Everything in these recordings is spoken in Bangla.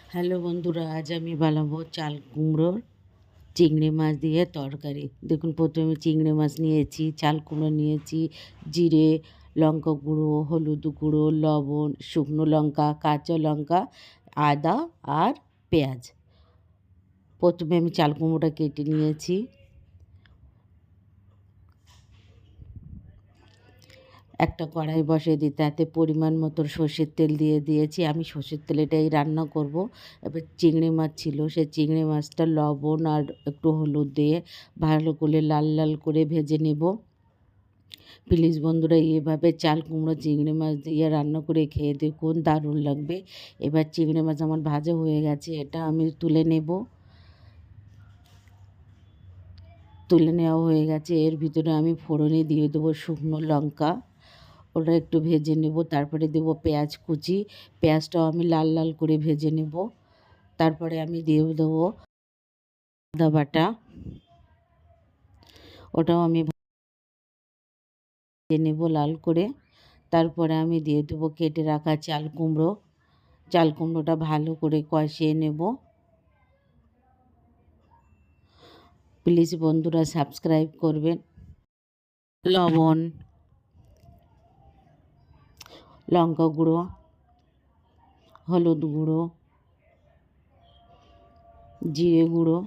হ্যালো বন্ধুরা, আজ আমি বানাবো চাল কুমড়োর চিংড়ি মাছ দিয়ে তরকারি। দেখুন, প্রথমে চিংড়ি মাছ নিয়েছি, চাল কুমড়ো নিয়েছি, জিরে, লঙ্কা গুঁড়ো, হলুদ গুঁড়ো, লবণ, শুকনো লঙ্কা, কাঁচা লঙ্কা, আদা আর পেঁয়াজ। প্রথমে আমি চাল কুমড়োটা কেটে নিয়েছি। একটা কড়াই বসিয়ে দিই, তাতে পরিমাণ মতো সর্ষের তেল দিয়ে দিয়েছি। আমি সর্ষের তেলেটাই রান্না করব। এবার চিংড়ি মাছ ছিল, সেই চিংড়ি মাছটা লবণ আর একটু হলুদ দিয়ে ভালো করে লাল লাল করে ভেজে নেব। প্লিজ বন্ধুরা, এভাবে চাল কুমড়ো চিংড়ি মাছ দিয়ে রান্না করে খেয়ে দেখুন, দারুণ লাগবে। এবার চিংড়ি মাছ আমার ভাজা হয়ে গেছে, এটা আমি তুলে নেব। তুলে নেওয়া হয়ে গেছে। এর ভিতরে আমি ফোড়নে দিয়ে দেবো শুকনো লঙ্কা, ওটা একটু ভেজে নেব। তারপরে দেবো পেঁয়াজ কুচি, পেঁয়াজটাও আমি লাল লাল করে ভেজে নেব। তারপরে আমি দিয়ে দেবো আদা বাটা, ওটাও আমি ভেজে নেব লাল করে। তারপরে আমি দিয়ে দেবো কেটে রাখা চাল কুমড়ো, চাল কুমড়োটা ভালো করে কষিয়ে নেব। প্লিজ বন্ধুরা সাবস্ক্রাইব করবেন। লবণ, লঙ্কা গুঁড়ো, হলুদ গুঁড়ো, জিরে গুঁড়ো,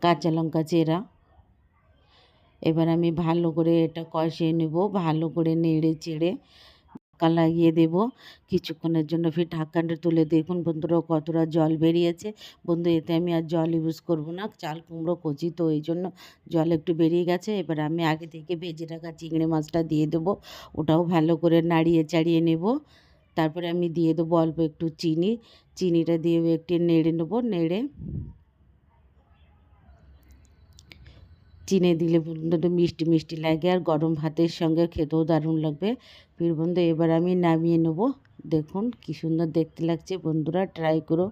কাঁচা লঙ্কা চেরা। এবার আমি ভালো করে এটা কষিয়ে নেব, ভালো করে নেড়ে চেড়ে ঢাকা লাগিয়ে দেবো কিছুক্ষণের জন্য। ফির ঢাকাটা তুলে দেখুন বন্ধুরা কতটা জল বেরিয়েছে। বন্ধু, এতে আমি আর জল ইউজ করব না, চাল কুমড়ো কচি তো এই জন্য জল একটু বেরিয়ে গেছে। এবার আমি আগে থেকে ভেজে রাখা চিংড়ি মাছটা দিয়ে দেবো, ওটাও ভালো করে নাড়িয়ে চাড়িয়ে নেব। তারপরে আমি দিয়ে দেবো অল্প একটু চিনি, চিনিটা দিয়েও একটু নেড়ে নেবো। নেড়ে চিনি দিলে বন্ধু মিষ্টি মিষ্টি লাগে, আর গরম ভাতের সঙ্গে খেতেও দারুণ লাগবে। ফির বন্ধু এবার আমি নামিয়ে নেব। দেখুন কি সুন্দর দেখতে লাগছে। বন্ধুরা ট্রাই করো,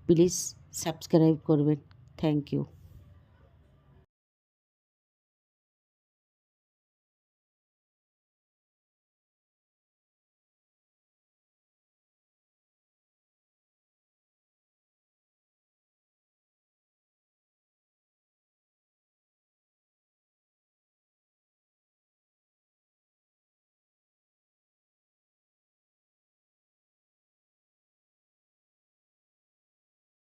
প্লিজ সাবস্ক্রাইব করবেন। Thank you.